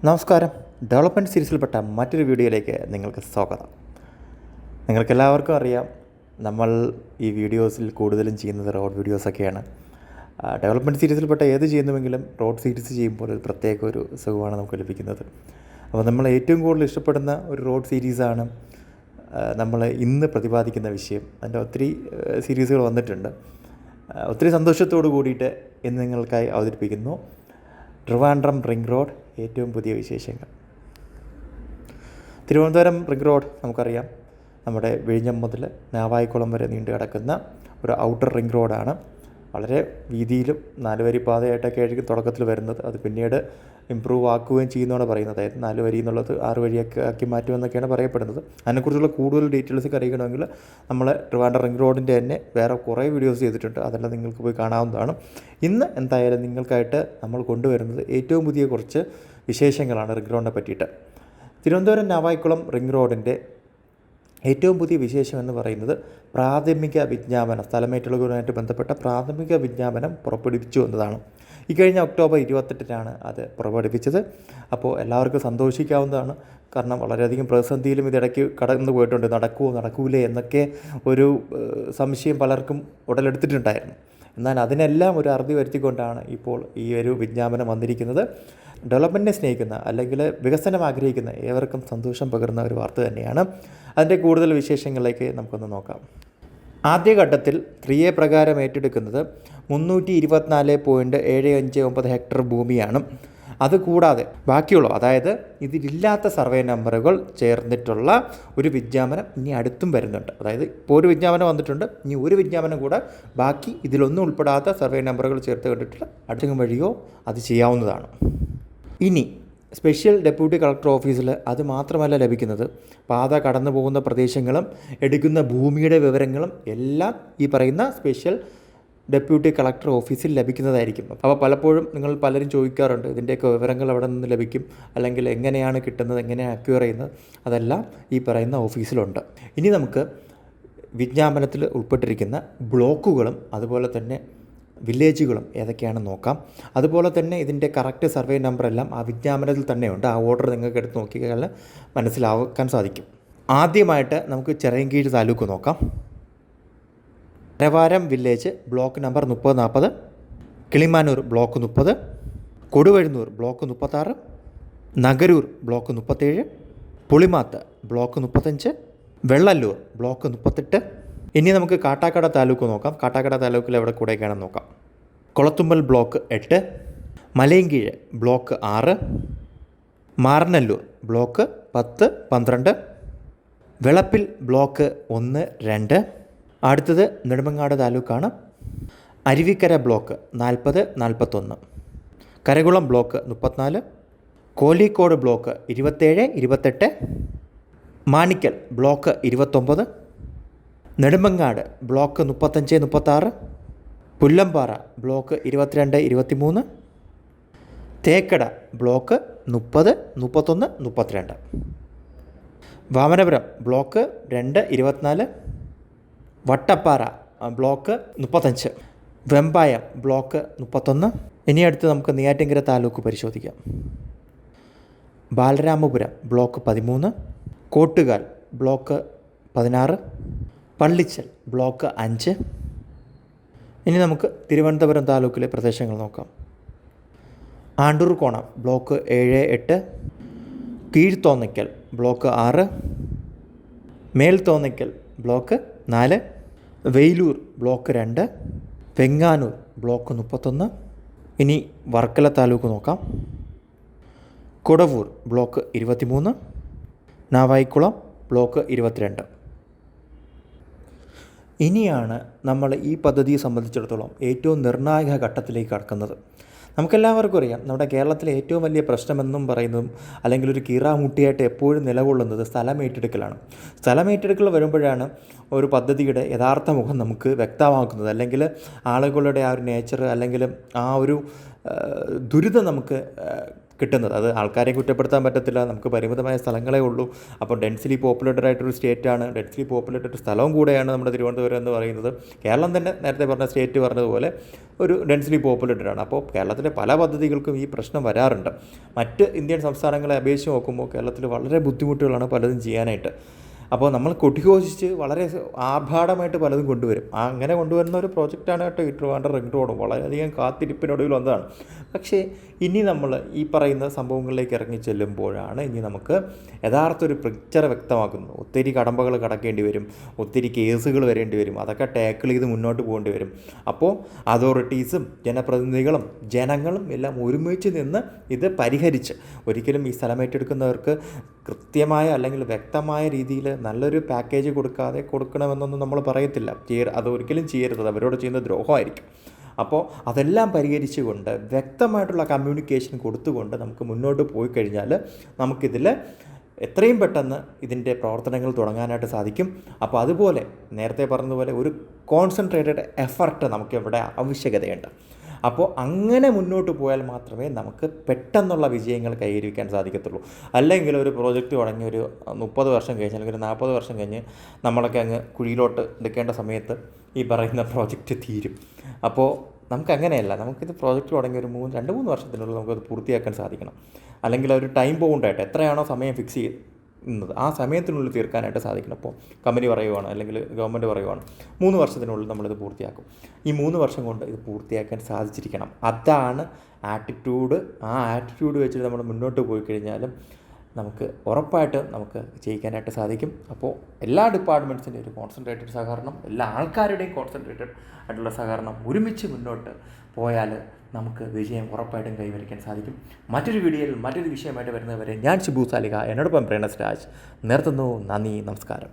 നമസ്കാരം. ഡെവലപ്മെൻറ്റ് സീരീസിൽപ്പെട്ട മറ്റൊരു വീഡിയോയിലേക്ക് നിങ്ങൾക്ക് സ്വാഗതം. നിങ്ങൾക്കെല്ലാവർക്കും അറിയാം, നമ്മൾ ഈ വീഡിയോസിൽ കൂടുതലും ചെയ്യുന്നത് റോഡ് വീഡിയോസൊക്കെയാണ്. ഡെവലപ്മെൻറ്റ് സീരീസിൽപ്പെട്ട ഏത് ചെയ്യുന്നുവെങ്കിലും റോഡ് സീരീസ് ചെയ്യുമ്പോൾ ഒരു പ്രത്യേക ഒരു സുഖമാണ് നമുക്ക് ലഭിക്കുന്നത്. അപ്പോൾ നമ്മൾ ഏറ്റവും കൂടുതൽ ഇഷ്ടപ്പെടുന്ന ഒരു റോഡ് സീരീസാണ് നമ്മൾ ഇന്ന് പ്രതിപാദിക്കുന്ന വിഷയം. അതിൻ്റെ ഒത്തിരി സീരീസുകൾ വന്നിട്ടുണ്ട്. ഒത്തിരി സന്തോഷത്തോടു കൂടിയിട്ട് ഇന്ന് നിങ്ങൾക്കായി അവതരിപ്പിക്കുന്നു ട്രിവാൻഡ്രം റിംഗ് റോഡ് ഏറ്റവും പുതിയ വിശേഷങ്ങൾ. തിരുവനന്തപുരം റിംഗ് റോഡ് നമുക്കറിയാം, നമ്മുടെ വിഴിഞ്ഞം മുതൽ നാവായിക്കുളം വരെ നീണ്ടു കിടക്കുന്ന ഒരു ഔട്ടർ റിംഗ് റോഡാണ്. വളരെ വീതിയിലും 4 വരി പാതയായിട്ടൊക്കെ ആയിരിക്കും തുടക്കത്തിൽ വരുന്നത്. അത് പിന്നീട് ഇമ്പ്രൂവ് ആക്കുകയും ചെയ്യുന്നതാണ് പറയുന്നത്. അതായത് 4 വരി എന്നുള്ളത് 6 വരിയൊക്കെ ആക്കി മാറ്റുമെന്നൊക്കെയാണ് പറയപ്പെടുന്നത്. അതിനെക്കുറിച്ചുള്ള കൂടുതൽ ഡീറ്റെയിൽസ് അറിയണമെങ്കിൽ നമ്മൾ ട്രിവാൻഡ്രം റിംഗ് റോഡിൻ്റെ തന്നെ വേറെ കുറേ വീഡിയോസ് ചെയ്തിട്ടുണ്ട്. അതെല്ലാം നിങ്ങൾക്ക് പോയി കാണാവുന്നതാണ്. ഇന്ന് എന്തായാലും നിങ്ങൾക്കായിട്ട് നമ്മൾ കൊണ്ടുവരുന്നത് ഏറ്റവും പുതിയ കുറച്ച് വിശേഷങ്ങളാണ് റിംഗ് റോഡിനെ പറ്റിയിട്ട്. തിരുവനന്തപുരം നാവായിക്കുളം റിംഗ് റോഡിൻ്റെ ഏറ്റവും പുതിയ വിശേഷം എന്ന് പറയുന്നത് പ്രാഥമിക വിജ്ഞാപനം, സ്ഥലമേറ്റെടുക്കലുമായിട്ട് ബന്ധപ്പെട്ട പ്രാഥമിക വിജ്ഞാപനം പുറപ്പെടുവിച്ചു എന്നതാണ്. ഇക്കഴിഞ്ഞ ഒക്ടോബർ 28-നാണ് അത് പുറപ്പെടുവിച്ചത്. അപ്പോൾ എല്ലാവർക്കും സന്തോഷിക്കാവുന്നതാണ്. കാരണം വളരെയധികം പ്രതിസന്ധിയിലും ഇതിടയ്ക്ക് കടന്നു പോയിട്ടുണ്ട്. നടക്കൂലേ എന്നൊക്കെ ഒരു സംശയം പലർക്കും ഉടലെടുത്തിട്ടുണ്ടായിരുന്നു. എന്നാൽ അതിനെല്ലാം ഒരു അറുതി വരുത്തിക്കൊണ്ടാണ് ഇപ്പോൾ ഈ ഒരു വിജ്ഞാപനം വന്നിരിക്കുന്നത്. ഡെവലപ്മെൻറ്റിനെ സ്നേഹിക്കുന്ന അല്ലെങ്കിൽ വികസനം ആഗ്രഹിക്കുന്ന ഏവർക്കും സന്തോഷം പകരുന്ന ഒരു വാർത്ത തന്നെയാണ്. അതിൻ്റെ കൂടുതൽ വിശേഷങ്ങളിലേക്ക് നമുക്കൊന്ന് നോക്കാം. ആദ്യഘട്ടത്തിൽ 3A പ്രകാരം ഏറ്റെടുക്കുന്നത് 324.759 ഹെക്ടർ ഭൂമിയാണ്. അതുകൂടാതെ ബാക്കിയുള്ള, അതായത് ഇതിലില്ലാത്ത സർവേ നമ്പറുകൾ ചേർന്നിട്ടുള്ള ഒരു വിജ്ഞാപനം ഇനി അടുത്തും വരുന്നുണ്ട്. അതായത് ഇപ്പോൾ ഒരു വിജ്ഞാപനം വന്നിട്ടുണ്ട്, ഇനി ഒരു വിജ്ഞാപനം കൂടെ ബാക്കി ഇതിലൊന്നും ഉൾപ്പെടാത്ത സർവേ നമ്പറുകൾ ചേർത്ത് കണ്ടിട്ടുള്ള അടുത്തും വഴിയോ അത് ചെയ്യാവുന്നതാണ്. ഇനി സ്പെഷ്യൽ ഡെപ്യൂട്ടി കളക്ടർ ഓഫീസിൽ അത് മാത്രമല്ല ലഭിക്കുന്നത്, പാത കടന്നു പോകുന്ന പ്രദേശങ്ങളും എടുക്കുന്ന ഭൂമിയുടെ വിവരങ്ങളും എല്ലാം ഈ പറയുന്ന സ്പെഷ്യൽ ഡെപ്യൂട്ടി കളക്ടർ ഓഫീസിൽ ലഭിക്കുന്നതായിരിക്കും. അപ്പോൾ പലപ്പോഴും നിങ്ങൾ പലരും ചോദിക്കാറുണ്ട്, ഇതിൻ്റെയൊക്കെ വിവരങ്ങൾ എവിടെ നിന്ന് ലഭിക്കും, അല്ലെങ്കിൽ എങ്ങനെയാണ് കിട്ടുന്നത്, എങ്ങനെയാണ് അക്വയർ ചെയ്യുന്നത്. അതെല്ലാം ഈ പറയുന്ന ഓഫീസിലുണ്ട്. ഇനി നമുക്ക് വിജ്ഞാപനത്തിൽ ഉൾപ്പെട്ടിരിക്കുന്ന ബ്ലോക്കുകളും അതുപോലെ തന്നെ വില്ലേജുകളും ഏതൊക്കെയാണെന്ന് നോക്കാം. അതുപോലെ തന്നെ ഇതിൻ്റെ കറക്റ്റ് സർവേ നമ്പറെല്ലാം ആ വിജ്ഞാപനത്തിൽ തന്നെയുണ്ട്. ആ ഓർഡർ നിങ്ങൾക്ക് എടുത്ത് നോക്കിയാൽ മനസ്സിലാക്കാൻ സാധിക്കും. ആദ്യമായിട്ട് നമുക്ക് ചിറയൻകീഴ് താലൂക്ക് നോക്കാം. Karavaram village block number 3040, Kilimanoor block 30, Koduvazhunnoor block 36, Nagaroor block 37, Pulimath block 35, Vellalloor block 38. ഇനി നമുക്ക് കാട്ടാക്കട താലൂക്ക് നോക്കാം. കാട്ടാക്കട താലൂക്കിൽ എവിടെ കൂടെയൊക്കെയാണെന്ന് നോക്കാം. Kolathummal block 8, Malayinkeezhu block 6, Maranalloor block 10, 12, Vilappil block 1, 2. അടുത്തത് നെടുമങ്ങാട് താലൂക്കാണ്. Aruvikkara block 40, 41, Karakulam block 34, Kolikode block 27, 28, Manikkal block 29, Nedumangad block 35, 36, Pullampara block 22, 23, Thekkada block 30, 31, 32, Vamanapuram block 2, 24, Vattappara block 35, Vembayam block 31. ഇനി അടുത്ത് നമുക്ക് നെയ്യാറ്റിൻകര താലൂക്ക് പരിശോധിക്കാം. Balaramapuram block 13, Kottukal block 16, Pallichal block 5. ഇനി നമുക്ക് തിരുവനന്തപുരം താലൂക്കിലെ പ്രദേശങ്ങൾ നോക്കാം. Andoorkonam block 7, 8, Keezhthonnakkal block 6, Melthonnakkal block 4, Veiloor block 2, Venganoor block 31. ഇനി വർക്കല താലൂക്ക് നോക്കാം. Kodavoor block 23, Navaikulam block 22. ഇനിയാണ് നമ്മൾ ഈ പദ്ധതിയെ സംബന്ധിച്ചിടത്തോളം ഏറ്റവും നിർണായക ഘട്ടത്തിലേക്ക് കടക്കുന്നത്. നമുക്കെല്ലാവർക്കും അറിയാം, നമ്മുടെ കേരളത്തിലെ ഏറ്റവും വലിയ പ്രശ്നമെന്നും പറയുന്നതും അല്ലെങ്കിൽ ഒരു കീറാമുട്ടിയായിട്ട് എപ്പോഴും നിലകൊള്ളുന്നത് സ്ഥലമേറ്റെടുക്കലാണ്. സ്ഥലമേറ്റെടുക്കൽ വരുമ്പോഴാണ് ഒരു പദ്ധതിയുടെ യഥാർത്ഥ മുഖം നമുക്ക് വ്യക്തമാക്കുന്നത്, അല്ലെങ്കിൽ ആളുകളുടെ ആ ഒരു നേച്ചർ അല്ലെങ്കിൽ ആ ഒരു ദുരിതം നമുക്ക് കിട്ടുന്നത്. അത് ആൾക്കാരെ കുറ്റപ്പെടുത്താൻ പറ്റത്തില്ല, നമുക്ക് പരിമിതമായ സ്ഥലങ്ങളേ ഉള്ളൂ. അപ്പോൾ ഡെൻസിലി പോപ്പുലേറ്റഡ് ആയിട്ടൊരു സ്റ്റേറ്റാണ്, ഡെൻസിലി പോപ്പുലേറ്റഡ് സ്ഥലവും കൂടെയാണ് നമ്മുടെ തിരുവനന്തപുരം എന്ന് പറയുന്നത്. കേരളം തന്നെ നേരത്തെ പറഞ്ഞ സ്റ്റേറ്റ് പറഞ്ഞതുപോലെ ഒരു ഡെൻസിലി പോപ്പുലേറ്റഡ് ആണ്. അപ്പോൾ കേരളത്തിലെ പല പദ്ധതികൾക്കും ഈ പ്രശ്നം വരാറുണ്ട്. മറ്റ് ഇന്ത്യൻ സംസ്ഥാനങ്ങളെ അപേക്ഷിച്ച് നോക്കുമ്പോൾ കേരളത്തിൽ വളരെ ബുദ്ധിമുട്ടുകളാണ് പലതും ചെയ്യാനായിട്ട്. അപ്പോൾ നമ്മൾ കൊട്ടിഘോഷിച്ച് വളരെ ആർഭാടമായിട്ട് പലതും കൊണ്ടുവരും. അങ്ങനെ കൊണ്ടുവരുന്ന ഒരു പ്രോജക്റ്റാണ് കേട്ടോ ഈ ട്രിവാൻഡ്രം റിംഗ് റോഡും. വളരെയധികം കാത്തിരിപ്പിനൊടുവിൽ വന്നതാണ്. പക്ഷേ ഇനി നമ്മൾ ഈ പറയുന്ന സംഭവങ്ങളിലേക്ക് ഇറങ്ങി ചെല്ലുമ്പോഴാണ് ഇനി നമുക്ക് യഥാർത്ഥ ഒരു പിക്ചർ വ്യക്തമാക്കുന്നത്. ഒത്തിരി കടമ്പകൾ കടക്കേണ്ടി വരും, ഒത്തിരി കേസുകൾ വരേണ്ടി വരും, അതൊക്കെ ടാക്കിൾ ചെയ്ത് മുന്നോട്ട് പോകേണ്ടി വരും. അപ്പോൾ അതോറിറ്റീസും ജനപ്രതിനിധികളും ജനങ്ങളും എല്ലാം ഒരുമിച്ച് നിന്ന് ഇത് പരിഹരിച്ച്, ഒരിക്കലും ഈ സ്ഥലം ഏറ്റെടുക്കുന്നവർക്ക് കൃത്യമായ അല്ലെങ്കിൽ വ്യക്തമായ രീതിയിൽ നല്ലൊരു പാക്കേജ് കൊടുക്കണമെന്നൊന്നും നമ്മൾ പറയത്തില്ല. അതൊരിക്കലും ചെയ്യരുത്, അവരോട് ചെയ്യുന്ന ദ്രോഹമായിരിക്കും. അപ്പോൾ അതെല്ലാം പരിഹരിച്ചുകൊണ്ട് വ്യക്തമായിട്ടുള്ള കമ്മ്യൂണിക്കേഷൻ കൊടുത്തുകൊണ്ട് നമുക്ക് മുന്നോട്ട് പോയി കഴിഞ്ഞാൽ നമുക്കിതിൽ എത്രയും പെട്ടെന്ന് ഇതിൻ്റെ പ്രവർത്തനങ്ങൾ തുടങ്ങാനായിട്ട് സാധിക്കും. അപ്പോൾ അതുപോലെ നേരത്തെ പറഞ്ഞതുപോലെ ഒരു കോൺസെൻട്രേറ്റഡ് എഫർട്ട് നമുക്കിവിടെ ആവശ്യകതയുണ്ട്. അപ്പോൾ അങ്ങനെ മുന്നോട്ട് പോയാൽ മാത്രമേ നമുക്ക് പെട്ടെന്നുള്ള വിജയങ്ങൾ കൈവരിക്കാൻ സാധിക്കത്തുള്ളൂ. അല്ലെങ്കിൽ ഒരു പ്രോജക്റ്റ് തുടങ്ങി ഒരു 30 വർഷം കഴിഞ്ഞ് അല്ലെങ്കിൽ ഒരു 40 വർഷം കഴിഞ്ഞ് നമ്മളൊക്കെ അങ്ങ് കുഴിയിലോട്ട് എടുക്കേണ്ട സമയത്ത് ഈ പറയുന്ന പ്രോജക്റ്റ് തീരും. അപ്പോൾ നമുക്കങ്ങനെയല്ല, നമുക്കിത് പ്രോജക്റ്റ് തുടങ്ങി ഒരു 2-3 വർഷത്തിനുള്ളിൽ നമുക്കത് പൂർത്തിയാക്കാൻ സാധിക്കണം. അല്ലെങ്കിൽ ഒരു ടൈം ബൗണ്ടായിട്ട് എത്രയാണോ സമയം ഫിക്സ് ചെയ്യുന്നത് ആ സമയത്തിനുള്ളിൽ തീർക്കാനായിട്ട് സാധിക്കണം. അപ്പോൾ കമ്പനി പറയുവാണ് അല്ലെങ്കിൽ ഗവൺമെൻറ് പറയുവാണ് 3 വർഷത്തിനുള്ളിൽ നമ്മളിത് പൂർത്തിയാക്കും. ഈ 3 വർഷം കൊണ്ട് ഇത് പൂർത്തിയാക്കാൻ സാധിച്ചിരിക്കണം. അതാണ് ആറ്റിറ്റ്യൂഡ്. ആ ആറ്റിറ്റ്യൂഡ് വെച്ചിട്ട് നമ്മൾ മുന്നോട്ട് പോയി കഴിഞ്ഞാലും നമുക്ക് ഉറപ്പായിട്ട് നമുക്ക് ജയിക്കാനായിട്ട് സാധിക്കും. അപ്പോൾ എല്ലാ ഡിപ്പാർട്ട്മെൻറ്റ്സിൻ്റെയും ഒരു കോൺസെൻട്രേറ്റഡ് സഹകരണം, എല്ലാ ആൾക്കാരുടെയും കോൺസെൻട്രേറ്റഡ് ആയിട്ടുള്ള സഹകരണം ഒരുമിച്ച് മുന്നോട്ട് പോയാൽ നമുക്ക് വിജയം ഉറപ്പായിട്ടും കൈവരിക്കാൻ സാധിക്കും. മറ്റൊരു വീഡിയോയിൽ മറ്റൊരു വിഷയമായിട്ട് വരുന്നവരെ ഞാൻ ഷിബു സാലിഹ, എന്നോടൊപ്പം പ്രേണസ് രാജ് നിർത്തുന്നു. നന്ദി, നമസ്കാരം.